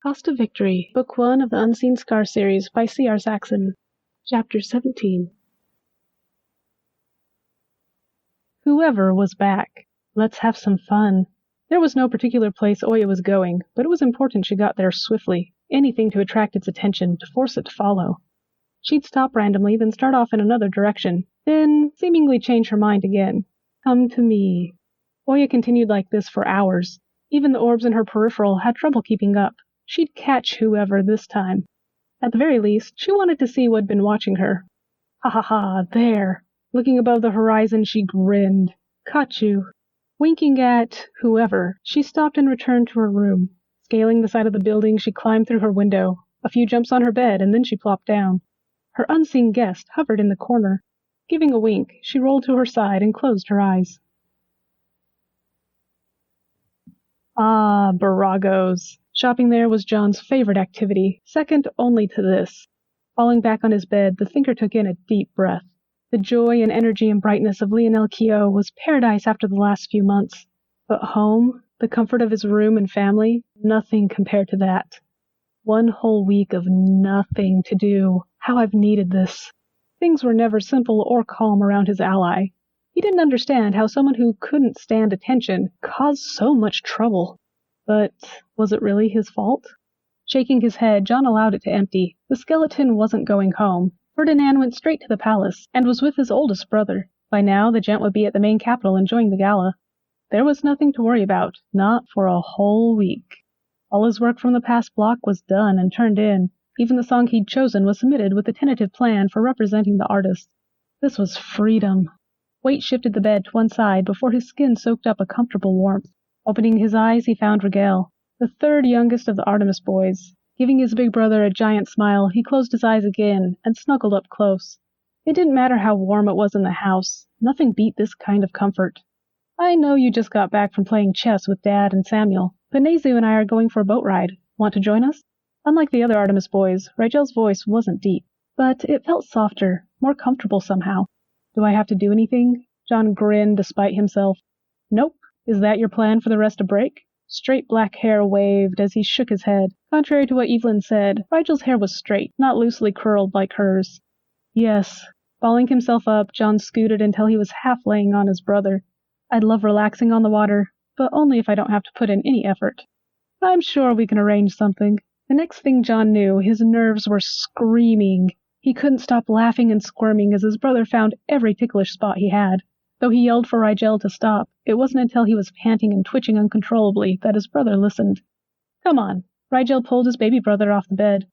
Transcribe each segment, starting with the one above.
Cost of Victory, Book 1 of the Unseen Scar series by C.R. Saxon. Chapter 17. Whoever was back. Let's have some fun. There was no particular place Oya was going, but it was important she got there swiftly. Anything to attract its attention, to force it to follow. She'd stop randomly, then start off in another direction, then seemingly change her mind again. Come to me. Oya continued like this for hours. Even the orbs in her peripheral had trouble keeping up. She'd catch whoever this time. At the very least, she wanted to see who had been watching her. Ha ha ha, there. Looking above the horizon, she grinned. Caught you. Winking at whoever, she stopped and returned to her room. Scaling the side of the building, she climbed through her window. A few jumps on her bed, and then she plopped down. Her unseen guest hovered in the corner. Giving a wink, she rolled to her side and closed her eyes. Ah, Baragos. Shopping there was John's favorite activity, second only to this. Falling back on his bed, the thinker took in a deep breath. The joy and energy and brightness of Lionel Keogh was paradise after the last few months. But home, the comfort of his room and family, nothing compared to that. 1 whole week of nothing to do. How I've needed this. Things were never simple or calm around his ally. He didn't understand how someone who couldn't stand attention caused so much trouble. But was it really his fault? Shaking his head, John allowed it to empty. The skeleton wasn't going home. Ferdinand went straight to the palace, and was with his oldest brother. By now, the gent would be at the main capital enjoying the gala. There was nothing to worry about, not for a whole week. All his work from the past block was done and turned in. Even the song he'd chosen was submitted with a tentative plan for representing the artist. This was freedom. Weight shifted the bed to one side before his skin soaked up a comfortable warmth. Opening his eyes, he found Rigel, the third youngest of the Artemis boys. Giving his big brother a giant smile, he closed his eyes again and snuggled up close. It didn't matter how warm it was in the house. Nothing beat this kind of comfort. I know you just got back from playing chess with Dad and Samuel, but Nezu and I are going for a boat ride. Want to join us? Unlike the other Artemis boys, Rigel's voice wasn't deep, but it felt softer, more comfortable somehow. Do I have to do anything? John grinned despite himself. Nope. Is that your plan for the rest of break? Straight black hair waved as he shook his head. Contrary to what Evelyn said, Rigel's hair was straight, not loosely curled like hers. Yes. Balling himself up, John scooted until he was half laying on his brother. I'd love relaxing on the water, but only if I don't have to put in any effort. I'm sure we can arrange something. The next thing John knew, his nerves were screaming. He couldn't stop laughing and squirming as his brother found every ticklish spot he had. Though he yelled for Rigel to stop, it wasn't until he was panting and twitching uncontrollably that his brother listened. Come on. Rigel pulled his baby brother off the bed.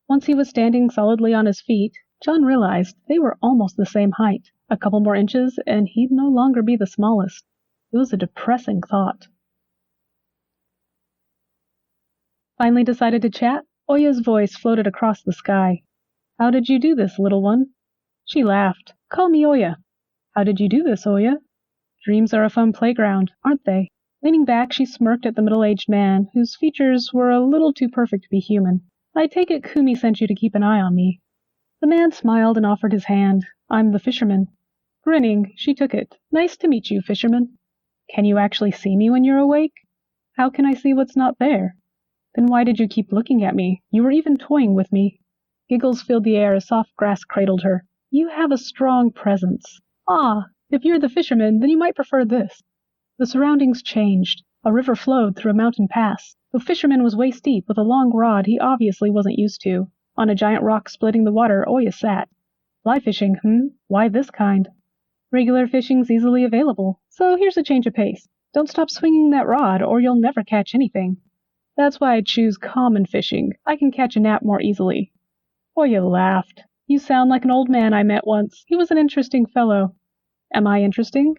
Once he was standing solidly on his feet, John realized they were almost the same height. A couple more inches, and he'd no longer be the smallest. It was a depressing thought. Finally decided to chat, Oya's voice floated across the sky. How did you do this, little one? She laughed. Call me Oya. How did you do this, Oya? Dreams are a fun playground, aren't they? Leaning back, she smirked at the middle-aged man, whose features were a little too perfect to be human. I take it Kumi sent you to keep an eye on me. The man smiled and offered his hand. I'm the fisherman. Grinning, she took it. Nice to meet you, fisherman. Can you actually see me when you're awake? How can I see what's not there? Then why did you keep looking at me? You were even toying with me. Giggles filled the air as soft grass cradled her. You have a strong presence. Ah, if you're the fisherman, then you might prefer this. The surroundings changed. A river flowed through a mountain pass. The fisherman was waist-deep with a long rod he obviously wasn't used to. On a giant rock splitting the water, Oya sat. Fly fishing, Why this kind? Regular fishing's easily available, so here's a change of pace. Don't stop swinging that rod, or you'll never catch anything. That's why I choose common fishing. I can catch a gnat more easily. Oya laughed. You sound like an old man I met once. He was an interesting fellow. Am I interesting?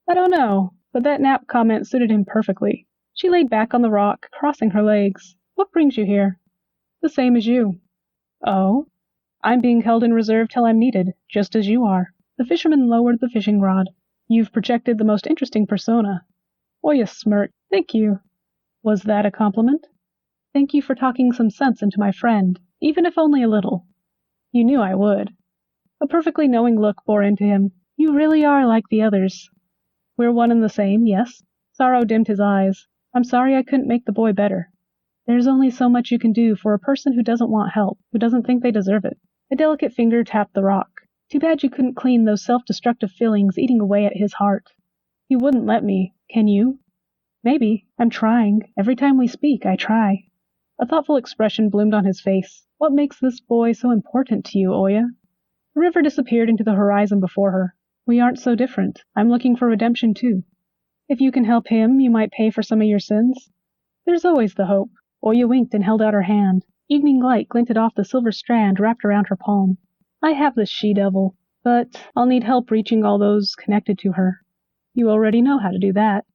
I don't know, but that nap comment suited him perfectly. She laid back on the rock, crossing her legs. What brings you here? The same as you. Oh? I'm being held in reserve till I'm needed, just as you are. The fisherman lowered the fishing rod. You've projected the most interesting persona. Oya smirked. Thank you. Was that a compliment? Thank you for talking some sense into my friend, even if only a little. You knew I would. A perfectly knowing look bore into him. You really are like the others. We're one and the same, yes? Sorrow dimmed his eyes. I'm sorry I couldn't make the boy better. There's only so much you can do for a person who doesn't want help, who doesn't think they deserve it. A delicate finger tapped the rock. Too bad you couldn't clean those self-destructive feelings eating away at his heart. You wouldn't let me, can you? Maybe. I'm trying. Every time we speak, I try. A thoughtful expression bloomed on his face. What makes this boy so important to you, Oya? The river disappeared into the horizon before her. We aren't so different. I'm looking for redemption, too. If you can help him, you might pay for some of your sins. There's always the hope. Oya winked and held out her hand. Evening light glinted off the silver strand wrapped around her palm. I have this she-devil, but I'll need help reaching all those connected to her. You already know how to do that.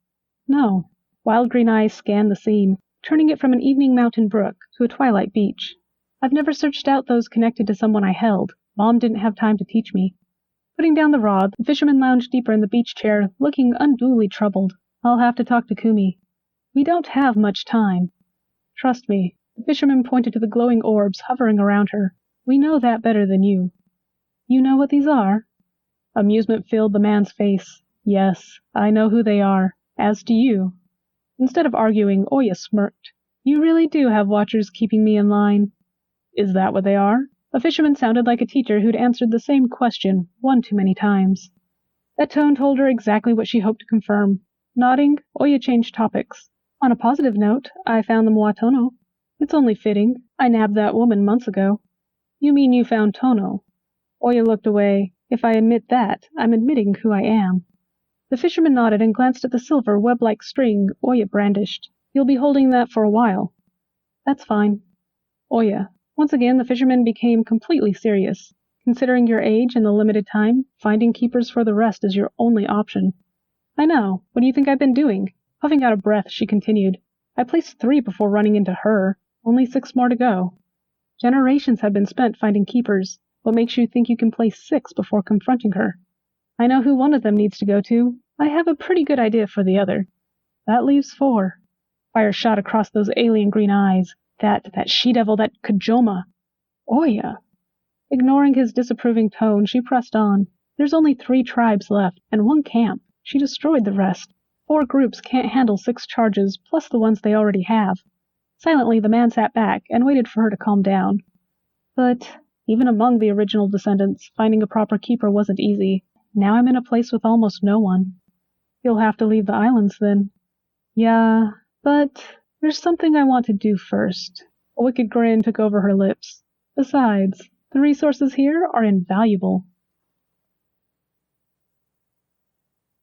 No. Wild green eyes scanned the scene, turning it from an evening mountain brook to a twilight beach. I've never searched out those connected to someone I held. Mom didn't have time to teach me. Putting down the rod, the fisherman lounged deeper in the beach chair, looking unduly troubled. I'll have to talk to Kumi. We don't have much time. Trust me. The fisherman pointed to the glowing orbs hovering around her. We know that better than you. You know what these are? Amusement filled the man's face. Yes, I know who they are. As do you. Instead of arguing, Oya smirked. You really do have watchers keeping me in line. Is that what they are? A fisherman sounded like a teacher who'd answered the same question one too many times. That tone told her exactly what she hoped to confirm. Nodding, Oya changed topics. On a positive note, I found the Moatono. It's only fitting. I nabbed that woman months ago. You mean you found Tono? Oya looked away. If I admit that, I'm admitting who I am. The fisherman nodded and glanced at the silver, web-like string Oya brandished. You'll be holding that for a while. That's fine. Oya. Once again, the fisherman became completely serious. Considering your age and the limited time, finding keepers for the rest is your only option. I know. What do you think I've been doing? Puffing out of breath, she continued. I placed 3 before running into her. Only 6 more to go. Generations have been spent finding keepers. What makes you think you can place 6 before confronting her? I know who one of them needs to go to. I have a pretty good idea for the other. That leaves 4. Fire shot across those alien green eyes. That she-devil, that Kajoma. Oya. Ignoring his disapproving tone, she pressed on. There's only 3 tribes left, and 1 camp. She destroyed the rest. 4 groups can't handle 6 charges, plus the ones they already have. Silently, the man sat back and waited for her to calm down. But even among the original descendants, finding a proper keeper wasn't easy. Now I'm in a place with almost no one. You'll have to leave the islands then. Yeah, but there's something I want to do first. A wicked grin took over her lips. Besides, the resources here are invaluable.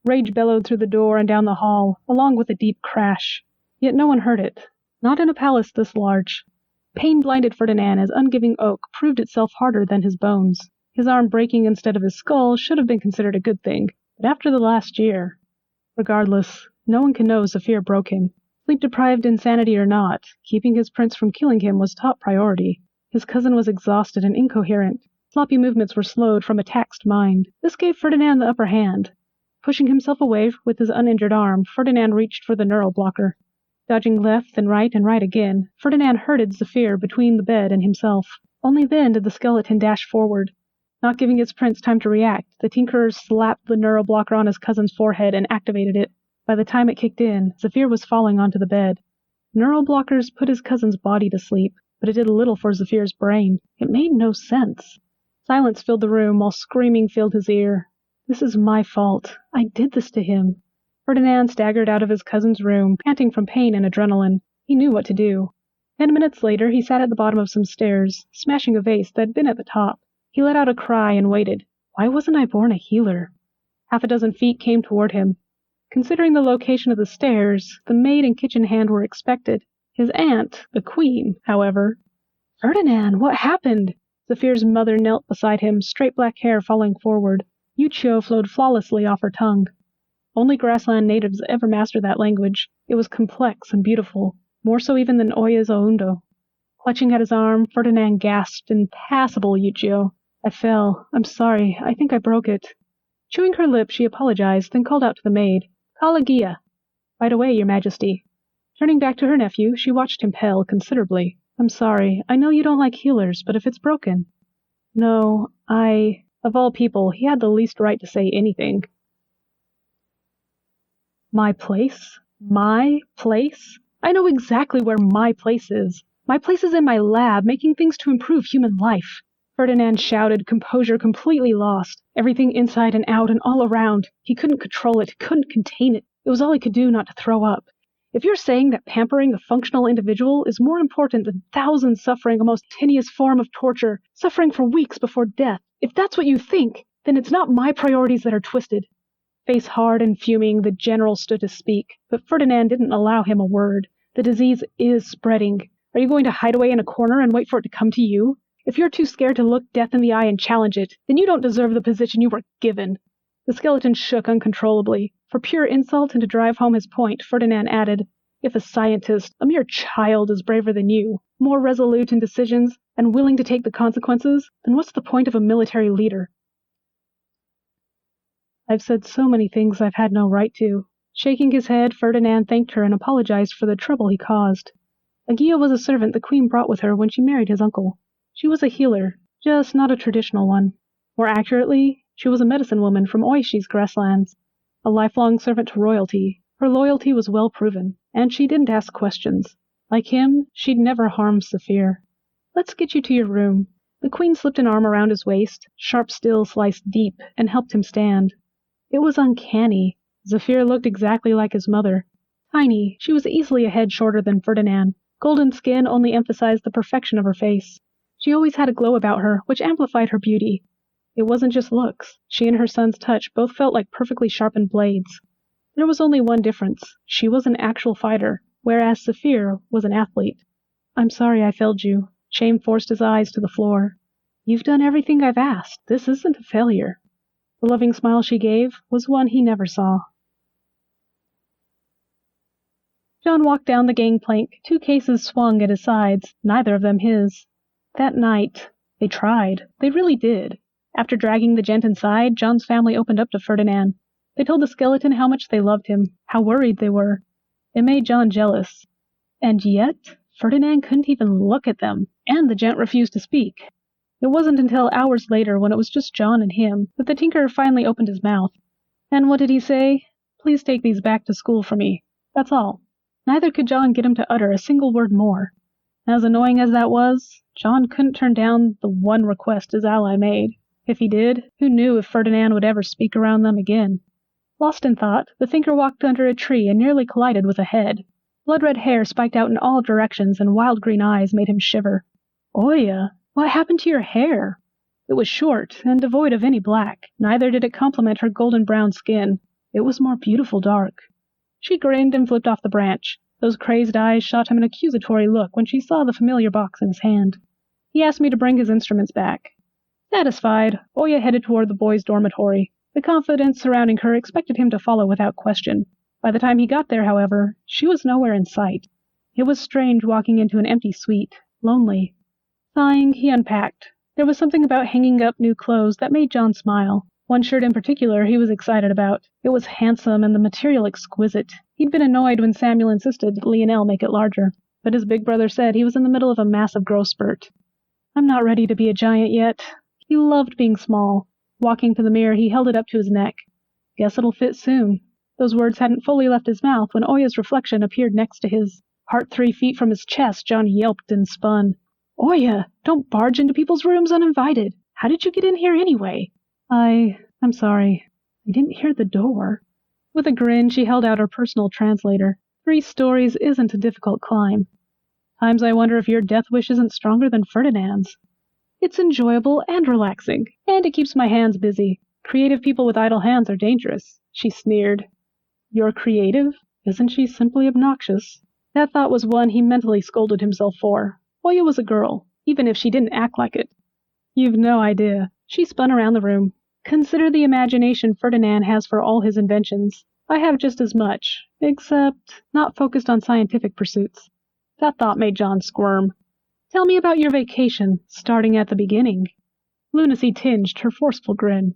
Rage bellowed through the door and down the hall, along with a deep crash. Yet no one heard it. Not in a palace this large. Pain blinded Ferdinand as ungiving oak proved itself harder than his bones. His arm breaking instead of his skull should have been considered a good thing, but after the last year... Regardless, no one can know Zephyr broke him. Sleep-deprived insanity or not, keeping his prince from killing him was top priority. His cousin was exhausted and incoherent. Sloppy movements were slowed from a taxed mind. This gave Ferdinand the upper hand. Pushing himself away with his uninjured arm, Ferdinand reached for the neural blocker. Dodging left and right again, Ferdinand herded Zephyr between the bed and himself. Only then did the skeleton dash forward. Not giving his prince time to react, the tinkerer slapped the neural blocker on his cousin's forehead and activated it. By the time it kicked in, Zephyr was falling onto the bed. Neural blockers put his cousin's body to sleep, but it did little for Zephyr's brain. It made no sense. Silence filled the room while screaming filled his ear. This is my fault. I did this to him. Ferdinand staggered out of his cousin's room, panting from pain and adrenaline. He knew what to do. 10 minutes later, he sat at the bottom of some stairs, smashing a vase that had been at the top. He let out a cry and waited. Why wasn't I born a healer? 6 feet came toward him. Considering the location of the stairs, the maid and kitchen hand were expected. His aunt, the queen, however... Ferdinand, what happened? Zephyr's mother knelt beside him, straight black hair falling forward. Yuchio flowed flawlessly off her tongue. Only grassland natives ever mastered that language. It was complex and beautiful, more so even than Oya's Oundo. Clutching at his arm, Ferdinand gasped, "Impassable, Yuchio. I fell. I'm sorry. I think I broke it." Chewing her lip, she apologized, then called out to the maid. "Call a Gia." "Right away, Your Majesty." Turning back to her nephew, she watched him pale considerably. "I'm sorry. I know you don't like healers, but if it's broken..." "No, Of all people, he had the least right to say anything. My place? My place? I know exactly where my place is. My place is in my lab, making things to improve human life. Ferdinand shouted, composure completely lost. Everything inside and out and all around. He couldn't control it, couldn't contain it. It was all he could do not to throw up. If you're saying that pampering a functional individual is more important than thousands suffering a most hideous form of torture, suffering for weeks before death, if that's what you think, then it's not my priorities that are twisted. Face hard and fuming, the general stood to speak, but Ferdinand didn't allow him a word. The disease is spreading. Are you going to hide away in a corner and wait for it to come to you? If you're too scared to look death in the eye and challenge it, then you don't deserve the position you were given. The skeleton shook uncontrollably. For pure insult and to drive home his point, Ferdinand added, if a scientist, a mere child, is braver than you, more resolute in decisions, and willing to take the consequences, then what's the point of a military leader? I've said so many things I've had no right to. Shaking his head, Ferdinand thanked her and apologized for the trouble he caused. Agia was a servant the queen brought with her when she married his uncle. She was a healer, just not a traditional one. More accurately, she was a medicine woman from Oishi's grasslands. A lifelong servant to royalty, her loyalty was well proven, and she didn't ask questions. Like him, she'd never harmed Saphir. Let's get you to your room. The queen slipped an arm around his waist, sharp steel sliced deep, and helped him stand. It was uncanny. Zephyr looked exactly like his mother. Tiny, she was easily a head shorter than Ferdinand. Golden skin only emphasized the perfection of her face. She always had a glow about her, which amplified her beauty. It wasn't just looks. She and her son's touch both felt like perfectly sharpened blades. There was only one difference. She was an actual fighter, whereas Zephyr was an athlete. I'm sorry I failed you. Shame forced his eyes to the floor. You've done everything I've asked. This isn't a failure. The loving smile she gave was one he never saw. John walked down the gangplank. 2 cases swung at his sides, neither of them his. That night, they tried. They really did. After dragging the gent inside, John's family opened up to Ferdinand. They told the skeleton how much they loved him, how worried they were. It made John jealous. And yet, Ferdinand couldn't even look at them, and the gent refused to speak. It wasn't until hours later, when it was just John and him, that the tinker finally opened his mouth. And what did he say? Please take these back to school for me. That's all. Neither could John get him to utter a single word more. As annoying as that was, John couldn't turn down the one request his ally made. If he did, who knew if Ferdinand would ever speak around them again? Lost in thought, the thinker walked under a tree and nearly collided with a head. Blood-red hair spiked out in all directions, and wild green eyes made him shiver. Oya! What happened to your hair? It was short and devoid of any black. Neither did it complement her golden brown skin. It was more beautiful dark. She grinned and flipped off the branch. Those crazed eyes shot him an accusatory look when she saw the familiar box in his hand. He asked me to bring his instruments back. Satisfied, Oya headed toward the boys' dormitory. The confidence surrounding her expected him to follow without question. By the time he got there, however, she was nowhere in sight. It was strange walking into an empty suite, lonely. Sighing, he unpacked. There was something about hanging up new clothes that made John smile. One shirt in particular he was excited about. It was handsome and the material exquisite. He'd been annoyed when Samuel insisted Lionel make it larger, but his big brother said he was in the middle of a massive growth spurt. I'm not ready to be a giant yet. He loved being small. Walking to the mirror, he held it up to his neck. Guess it'll fit soon. Those words hadn't fully left his mouth when Oya's reflection appeared next to his. Heart 3 feet from his chest, John yelped and spun. Oya, don't barge into people's rooms uninvited. How did you get in here anyway? I'm sorry. I didn't hear the door. With a grin, she held out her personal translator. 3 stories isn't a difficult climb. Times I wonder if your death wish isn't stronger than Ferdinand's. It's enjoyable and relaxing, and it keeps my hands busy. Creative people with idle hands are dangerous, she sneered. You're creative? Isn't she simply obnoxious? That thought was one he mentally scolded himself for. Oya was a girl, even if she didn't act like it. You've no idea. She spun around the room. Consider the imagination Ferdinand has for all his inventions. I have just as much, except not focused on scientific pursuits. That thought made John squirm. Tell me about your vacation, starting at the beginning. Lunacy tinged her forceful grin.